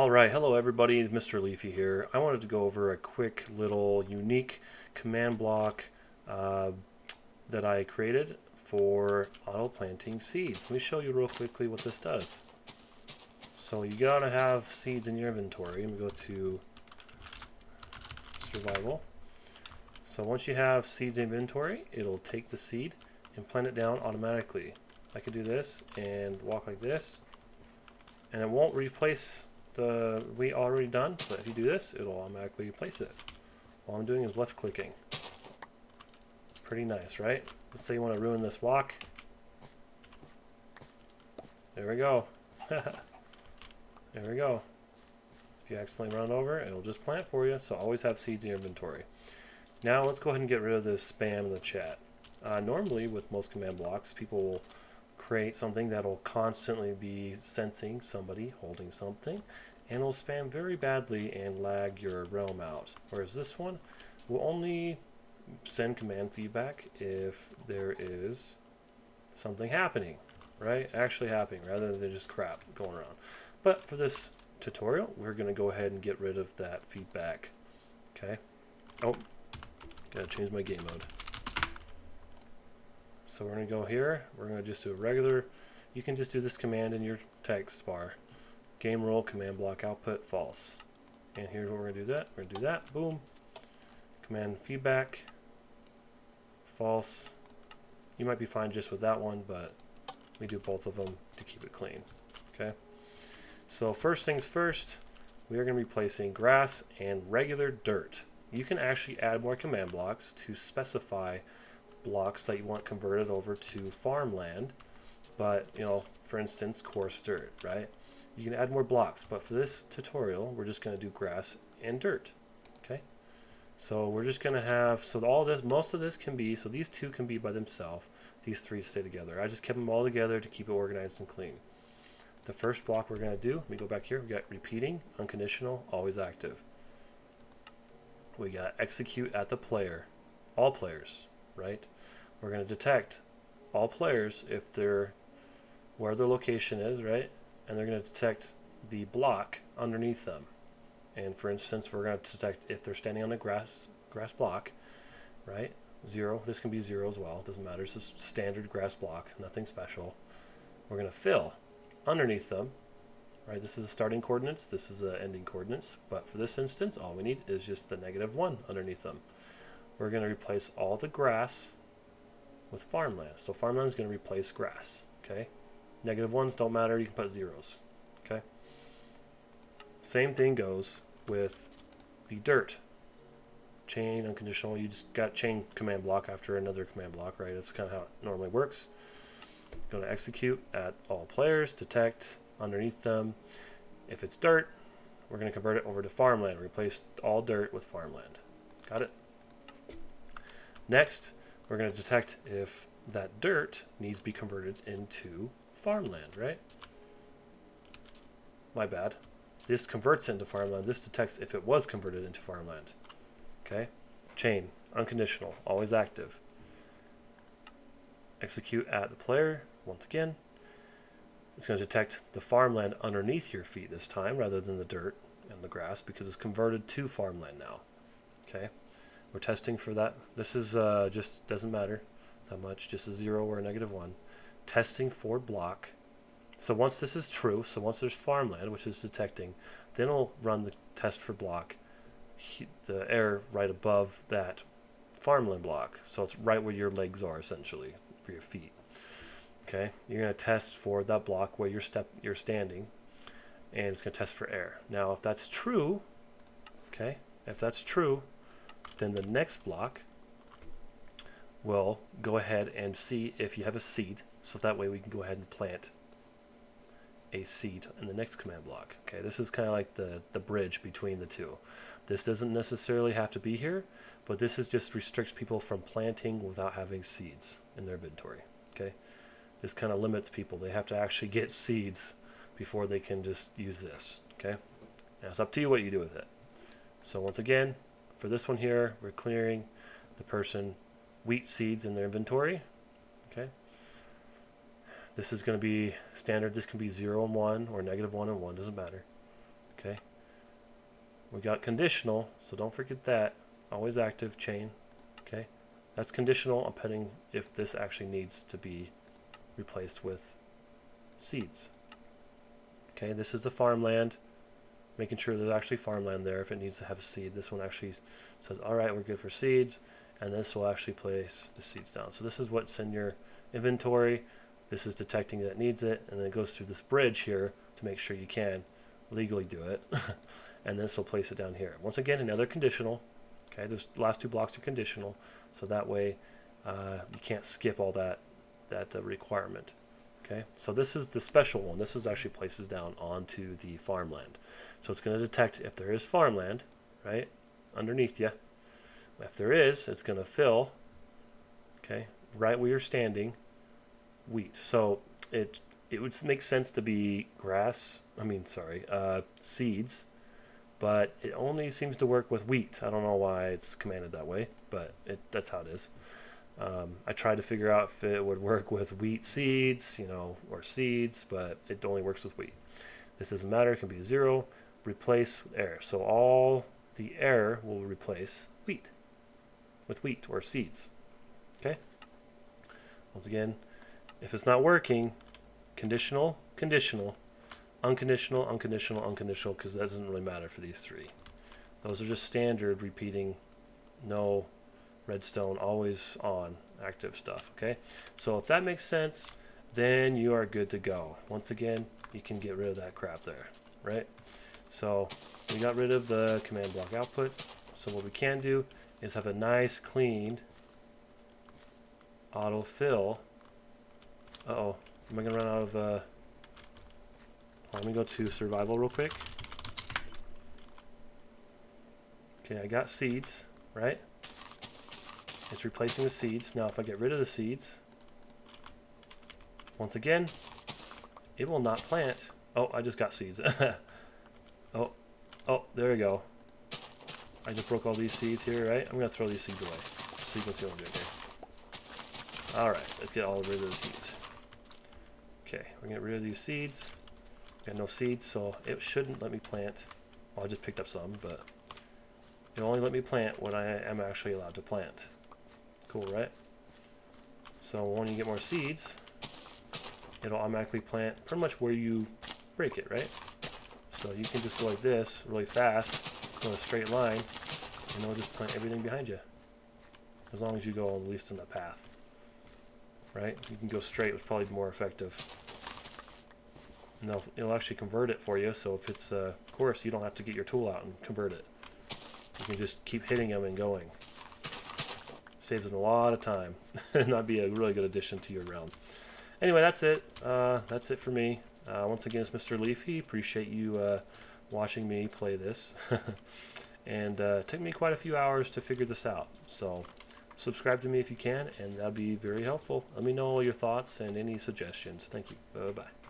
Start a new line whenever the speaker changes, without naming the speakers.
Alright, hello everybody, Mr. Leafy here. I wanted to go over a quick little unique command block uh, that I created for auto planting seeds. Let me show you real quickly what this does. So you gotta have seeds in your inventory. Let me go to survival. So once you have seeds in inventory, it'll take the seed and plant it down automatically. I could do this and walk like this, and it won't replace the wheat already done, but if you do this, it'll automatically replace it. All I'm doing is left clicking. Pretty nice, right? Let's say you want to ruin this block. There we go. There we go. If you accidentally run it over, it'll just plant for you, so always have seeds in your inventory. Now let's go ahead and get rid of this spam in the chat. Normally with most command blocks, people will create something that'll constantly be sensing somebody holding something, and it'll spam very badly and lag your realm out. Whereas this one will only send command feedback if there is something happening, right? Actually happening, rather than just crap going around. But for this tutorial, we're going to go ahead and get rid of that feedback. Okay. Oh, gotta change my game mode. So we're going to go here, we're going to just do a regular, you can just do this command in your text bar. Game rule, command block output, false. And here's what we're going to do that, we're going to do that, boom. Command feedback, false. You might be fine just with that one, but we do both of them to keep it clean. Okay. So first things first, we are going to be replacing grass and regular dirt. You can actually add more command blocks to specify blocks that you want converted over to farmland, but for instance, coarse dirt, right? You can add more blocks, but for this tutorial we're just going to do grass and dirt. Okay, so we're just going to have, so all this, most of this can be, so these two can be by themselves, these three stay together. I just kept them all together to keep it organized and clean. The first block we're going to do, let me go back here, we got repeating, unconditional, always active. We got execute at the player, all players, right? We're going to detect all players if they're where their location is, right? And they're going to detect the block underneath them. And for instance, we're going to detect if they're standing on a grass block, right? 0. This can be 0 as well. It doesn't matter. It's just standard grass block, nothing special. We're going to fill underneath them, right? This is the starting coordinates. This is the ending coordinates. But for this instance, all we need is just the -1 underneath them. We're going to replace all the grass with farmland. So farmland is going to replace grass. Okay, -1s don't matter. You can put 0s. Okay. Same thing goes with the dirt. Chain, unconditional. You just got chain command block after another command block, right? That's kind of how it normally works. Going to execute at all players, detect underneath them. If it's dirt, we're going to convert it over to farmland. Replace all dirt with farmland. Got it? Next, we're going to detect if that dirt needs to be converted into farmland, right? My bad. This converts into farmland. This detects if it was converted into farmland. Okay? Chain, unconditional, always active. Execute at the player, once again. It's going to detect the farmland underneath your feet this time rather than the dirt and the grass because it's converted to farmland now. Okay? We're testing for that. This is just doesn't matter that much, just a 0 or a -1. Testing for block. So once this is true, so once there's farmland, which is detecting, then it'll run the test for block, the air right above that farmland block. So it's right where your legs are essentially, for your feet. Okay, you're going to test for that block where you're standing, and it's going to test for air. Now if that's true, okay, if that's true, then the next block will go ahead and see if you have a seed, so that way we can go ahead and plant a seed in the next command block. Okay, this is kind of like the bridge between the two. This doesn't necessarily have to be here, but this is just restricts people from planting without having seeds in their inventory. Okay, this kind of limits people. They have to actually get seeds before they can just use this. Okay, now it's up to you what you do with it. So once again, for this one here, we're clearing the person wheat seeds in their inventory. Okay. This is going to be standard. This can be 0 and 1 or -1 and 1, doesn't matter. Okay. We got conditional, so don't forget that. Always active chain. Okay. That's conditional. I'm putting if this actually needs to be replaced with seeds. Okay, this is the farmland. Making sure there's actually farmland there if it needs to have a seed. This one actually says, all right, we're good for seeds. And this will actually place the seeds down. So this is what's in your inventory. This is detecting that it needs it. And then it goes through this bridge here to make sure you can legally do it. And this will place it down here. Once again, another conditional. Okay, those last two blocks are conditional. So that way you can't skip all that requirement. Okay, so this is the special one. This is actually places down onto the farmland. So it's going to detect if there is farmland, right, underneath you. If there is, it's going to fill, okay, right where you're standing, wheat. So it would make sense to be seeds, but it only seems to work with wheat. I don't know why it's commanded that way, but that's how it is. I tried to figure out if it would work with wheat seeds, or seeds, but it only works with wheat. This doesn't matter. It can be 0. Replace with air. So all the air will replace wheat with wheat or seeds. Okay? Once again, if it's not working, conditional, conditional, unconditional, unconditional, unconditional, because that doesn't really matter for these three. Those are just standard repeating, no redstone, always on active stuff. Okay, so if that makes sense, then you are good to go. Once again, you can get rid of that crap there, right? So we got rid of the command block output. So what we can do is have a nice cleaned autofill. Uh-oh, am I gonna run out of let me go to survival real quick. Okay, I got seeds, right? It's replacing the seeds. Now if I get rid of the seeds, once again, it will not plant. Oh, I just got seeds. oh, there we go. I just broke all these seeds here, right? I'm going to throw these seeds away so you can see what I'm doing here. Alright, let's get all rid of the seeds. Okay, we're going to get rid of these seeds. Got no seeds, so it shouldn't let me plant. Well, I just picked up some, but it'll only let me plant what I am actually allowed to plant. Cool, right? So when you get more seeds, it'll automatically plant pretty much where you break it, right? So you can just go like this really fast, go in a straight line, and it'll just plant everything behind you. As long as you go at least in the path, right? You can go straight, it's probably more effective. And it'll actually convert it for you, so if it's coarse, you don't have to get your tool out and convert it. You can just keep hitting them and going. Saves them a lot of time. And that'd be a really good addition to your realm. Anyway, that's it. That's it for me. Once again, it's Mr. Leafy. Appreciate you watching me play this. And it took me quite a few hours to figure this out. So subscribe to me if you can, and that'd be very helpful. Let me know all your thoughts and any suggestions. Thank you. Bye-bye.